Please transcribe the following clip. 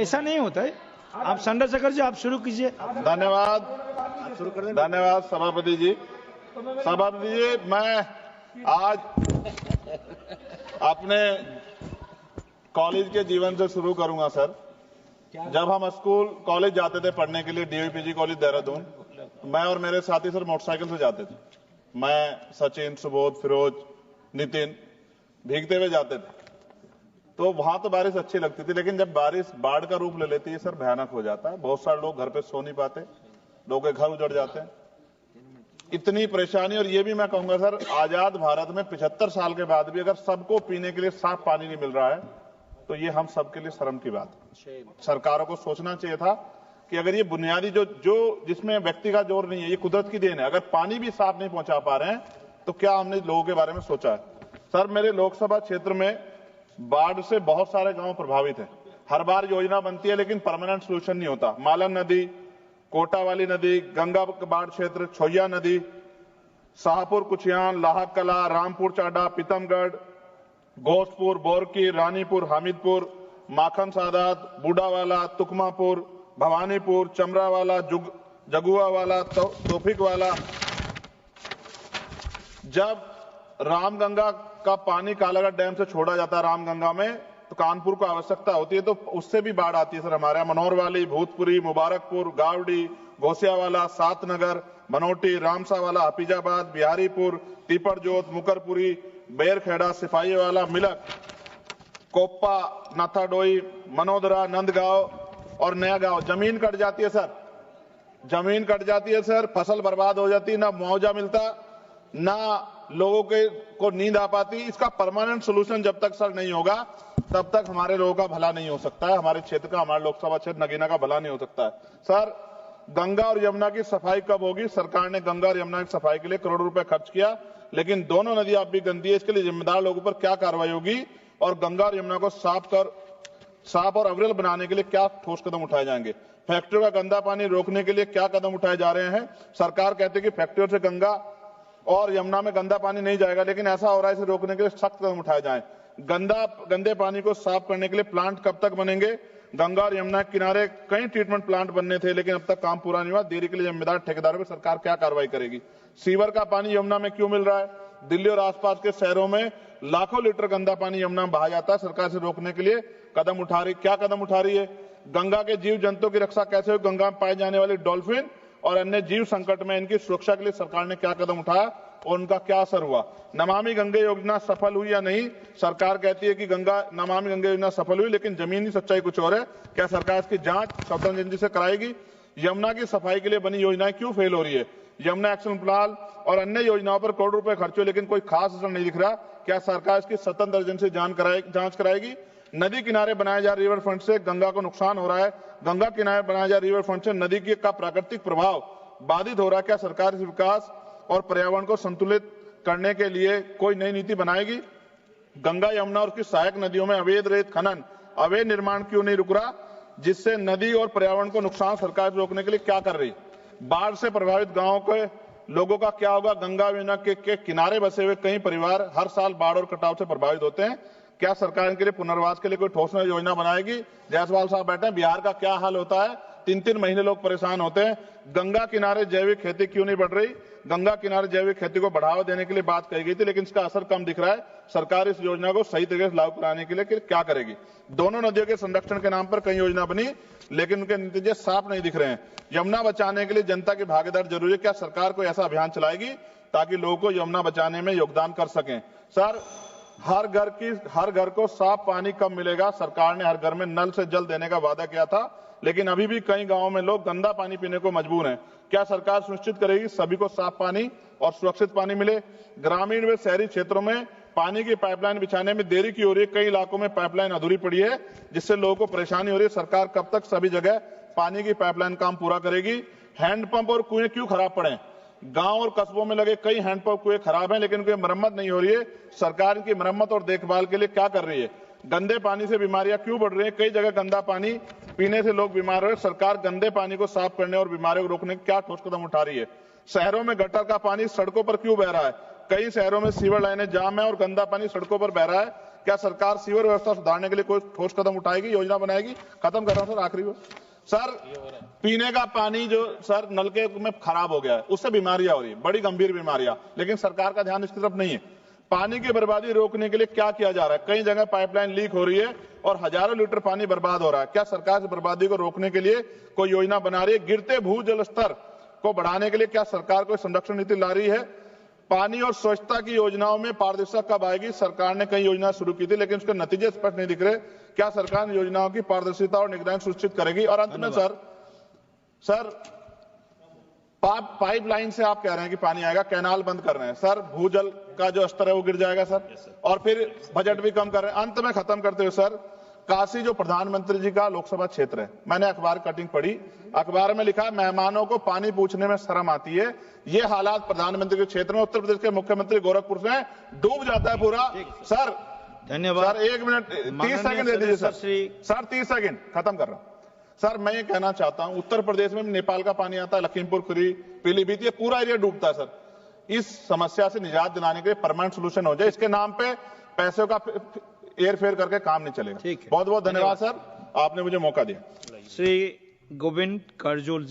ऐसा नहीं होता है। आप चंद्रशेखर जी, आप शुरू कीजिए। धन्यवाद, धन्यवाद सभापति जी। सभापति जी, मैं आज अपने कॉलेज के जीवन से शुरू करूंगा सर। जब हम स्कूल कॉलेज जाते थे पढ़ने के लिए, डीवीपीजी कॉलेज देहरादून, मैं और मेरे साथी सर मोटरसाइकिल से जाते थे। मैं, सचिन, सुबोध, फिरोज, नितिन भीगते हुए जाते थे। तो वहां तो बारिश अच्छी लगती थी, लेकिन जब बारिश बाढ़ का रूप ले लेती है सर, भयानक हो जाता है। बहुत सारे लोग घर पे सो नहीं पाते, लोगों के घर उजड़ जाते हैं। इतनी परेशानी। और ये भी मैं कहूंगा सर, आजाद भारत में 75 साल के बाद भी अगर सबको पीने के लिए साफ पानी नहीं मिल रहा है, तो ये हम सबके लिए शर्म की बात है। सरकारों को सोचना चाहिए था कि अगर ये बुनियादी जो जिसमें व्यक्ति का जोर नहीं है, ये कुदरत की देन है, अगर पानी भी साफ नहीं पहुंचा पा रहे हैं, तो क्या हमने लोगों के बारे में सोचा है? सर, मेरे लोकसभा क्षेत्र में बाढ़ से बहुत सारे गांव प्रभावित हैं। हर बार योजना बनती है, लेकिन परमानेंट सोल्यूशन नहीं होता। मालन नदी, कोटा वाली नदी, गंगा बाढ़ क्षेत्र, छोइया नदी, शाहपुर कुचियान, लाहक कला, रामपुर चाडा, पीतमगढ़, घोषपुर, बोरकी, रानीपुर, हामिदपुर, माखन सादात, बूढ़ावाला, तुकमापुर, भवानीपुर, चमरावाला, जगुआवाला, तोफिक वाला। जब रामगंगा का पानी कालागढ़ डैम से छोड़ा जाता है रामगंगा में, तो कानपुर को आवश्यकता होती है, तो उससे भी बाढ़ आती है सर। हमारे यहाँ मनोहर वाली, भूतपुरी, मुबारकपुर, गावड़ी, घोसियावाला, सातनगर, बनोटी, रामसावाला, हफीजाबाद, बिहारीपुर, तीपरजोत, मुकरपुरी, बेरखेड़ा, सिपाहीवाला, मिलक, कोप्पा, नाथाडोई, मनोदरा, नंदगांव और नया गांव। जमीन कट जाती है सर, जमीन कट जाती है सर, फसल बर्बाद हो जाती है, ना मुआवजा मिलता, ना लोगों को नींद आ पाती। इसका परमानेंट सोल्यूशन जब तक सर नहीं होगा, तब तक हमारे लोगों का भला नहीं हो सकता है, हमारे क्षेत्र का, हमारे लोकसभा क्षेत्र नगीना का भला नहीं हो सकता है। सर, गंगा और यमुना की सफाई कब होगी? सरकार ने गंगा और यमुना की सफाई के लिए करोड़ों रुपए खर्च किया, लेकिन दोनों नदियां अब भी गंदी है। इसके लिए जिम्मेदार लोगों पर क्या कार्रवाई होगी, और गंगा और यमुना को साफ और अविरल बनाने के लिए क्या ठोस कदम उठाए जाएंगे? फैक्ट्रियों का गंदा पानी रोकने के लिए क्या कदम उठाए जा रहे हैं? सरकार कहती है कि फैक्ट्रियों से गंगा और यमुना में गंदा पानी नहीं जाएगा, लेकिन ऐसा हो रहा है, इसे रोकने के लिए सख्त कदम उठाए जाएं। गंदे पानी को साफ करने के लिए प्लांट कब तक बनेंगे? गंगा और यमुना के किनारे कई ट्रीटमेंट प्लांट बनने थे, लेकिन अब तक काम पूरा नहीं हुआ। देरी के लिए जिम्मेदार ठेकेदारों पर सरकार क्या कार्रवाई करेगी? सीवर का पानी यमुना में क्यों मिल रहा है? दिल्ली और आसपास के शहरों में लाखों लीटर गंदा पानी यमुना में बहा जाता है। सरकार से रोकने के लिए क्या कदम उठा रही है? गंगा के जीव जंतुओं की रक्षा कैसे हो? गंगा में पाए जाने वाले डॉल्फिन और अन्य जीव संकट में इनकी सुरक्षा के लिए सरकार ने क्या कदम उठाया और उनका क्या असर हुआ? नमामि गंगे योजना सफल हुई या नहीं? सरकार कहती है कि नमामि गंगे योजना सफल हुई, लेकिन जमीनी सच्चाई कुछ और है। क्या सरकार इसकी जांच स्वतंत्र एजेंसी से कराएगी? यमुना की सफाई के लिए बनी योजनाएं क्यों फेल हो रही है? यमुना एक्शन प्लान और अन्य योजनाओं पर करोड़ रुपए खर्च हुए, लेकिन कोई खास असर नहीं दिख रहा। क्या सरकार इसकी स्वतंत्र एजेंसी जांच कराएगी? नदी किनारे बनाए जा रिवर फ्रंट से गंगा को नुकसान हो रहा है। गंगा किनारे बनाए जा रिवर फ्रंट से नदी का प्राकृतिक प्रभाव बाधित हो रहा है। क्या सरकार इस विकास और पर्यावरण को संतुलित करने के लिए कोई नई नीति बनाएगी? गंगा, यमुना और उसकी सहायक नदियों में अवैध रेत खनन, अवैध निर्माण क्यों नहीं रुक रहा, जिससे नदी और पर्यावरण को नुकसान सरकार रोकने के लिए क्या कर रही? बाढ़ से प्रभावित गांवों के लोगों का क्या होगा? गंगा यमुना के किनारे बसे हुए कई परिवार हर साल बाढ़ और कटाव से प्रभावित होते हैं। क्या सरकार इनके लिए पुनर्वास के लिए कोई ठोस योजना बनाएगी? जायसवाल साहब बैठे हैं, बिहार का क्या हाल होता है? 3-3 महीने लोग परेशान होते हैं। गंगा किनारे जैविक खेती क्यों नहीं बढ़ रही? गंगा किनारे जैविक खेती को बढ़ावा देने के लिए बात कही गई थी, लेकिन इसका असर कम दिख रहा है। सरकार इस योजना को सही तरीके से लागू कराने के लिए क्या करेगी? दोनों नदियों के संरक्षण के नाम पर कई योजना बनी, लेकिन उनके नतीजे साफ नहीं दिख रहे हैं। यमुना बचाने के लिए जनता की भागीदारी जरूरी है। क्या सरकार कोई ऐसा अभियान चलाएगी ताकि लोगों को यमुना बचाने में योगदान कर सकें? सर, हर घर को साफ पानी कब मिलेगा? सरकार ने हर घर में नल से जल देने का वादा किया था, लेकिन अभी भी कई गांवों में लोग गंदा पानी पीने को मजबूर हैं। क्या सरकार सुनिश्चित करेगी सभी को साफ पानी और सुरक्षित पानी मिले? ग्रामीण व शहरी क्षेत्रों में पानी की पाइपलाइन बिछाने में देरी क्यों हो रही है? कई इलाकों में पाइपलाइन अधूरी पड़ी है, जिससे लोगों को परेशानी हो रही है। सरकार कब तक सभी जगह पानी की पाइपलाइन काम पूरा करेगी? हैंडपंप और कुएं क्यों खराब पड़े? गांव और कस्बों में लगे कई हैंडपंप कुएं खराब हैं, लेकिन उनकी मरम्मत नहीं हो रही है। सरकार इनकी मरम्मत और देखभाल के लिए क्या कर रही है? गंदे पानी से बीमारियां क्यों बढ़ रही हैं? कई जगह गंदा पानी पीने से लोग बीमार हो रहे हैं। सरकार गंदे पानी को साफ करने और बीमारियों को रोकने के क्या ठोस कदम उठा रही है? शहरों में गटर का पानी सड़कों पर क्यों बह रहा है? कई शहरों में सीवर लाइनें जाम है और गंदा पानी सड़कों पर बह रहा है। क्या सरकार सीवर व्यवस्था सुधारने के लिए कोई ठोस कदम उठाएगी, योजना बनाएगी? खत्म कर रहा हूं सर, आखिरी बार सर, पीने का पानी जो सर नलके में खराब हो गया है, उससे बीमारियां हो रही है, बड़ी गंभीर बीमारियां, लेकिन सरकार का ध्यान इसकी तरफ नहीं है। पानी की बर्बादी रोकने के लिए क्या किया जा रहा है? कई जगह पाइपलाइन लीक हो रही है और हजारों लीटर पानी बर्बाद हो रहा है। क्या सरकार इस बर्बादी को रोकने के लिए कोई योजना बना रही है? गिरते भूजल स्तर को बढ़ाने के लिए क्या सरकार कोई संरक्षण नीति ला रही है? पानी और स्वच्छता की योजनाओं में पारदर्शिता कब आएगी? सरकार ने कई योजना शुरू की थी, लेकिन उसके नतीजे स्पष्ट नहीं दिख रहे। क्या सरकार योजनाओं की पारदर्शिता और निगरानी सुनिश्चित करेगी? और अंत में सर पाइपलाइन से आप कह रहे हैं कि पानी आएगा, कैनाल बंद कर रहे हैं सर, भूजल का जो स्तर है वो गिर जाएगा सर, और फिर बजट भी कम कर रहे हैं। अंत में खत्म करते हुए सर, काशी जो प्रधानमंत्री जी का लोकसभा क्षेत्र है, मैंने अखबार कटिंग पढ़ी, अखबार में लिखा मेहमानों को पानी पूछने में शर्म आती है। ये हालात प्रधानमंत्री के क्षेत्र में उत्तर प्रदेश के मुख्यमंत्री गोरखपुर से डूब जाता है पूरा। सर धन्यवाद सर, 1 मिनट 30 सेकंड दे दीजिए सर 30 सेकंड खत्म कर रहा हूं सर। मैं ये कहना चाहता हूं, उत्तर प्रदेश में नेपाल का पानी आता है, लखीमपुर खीरी, पीलीभीत, ये पूरा एरिया डूबता है सर। इस समस्या से निजात दिलाने के लिए परमानेंट सोल्यूशन हो जाए, इसके नाम पे पैसों का एयर फेयर करके काम नहीं चलेगा। बहुत बहुत धन्यवाद सर, आपने मुझे मौका दिया। श्री गोविंद करजोल जी।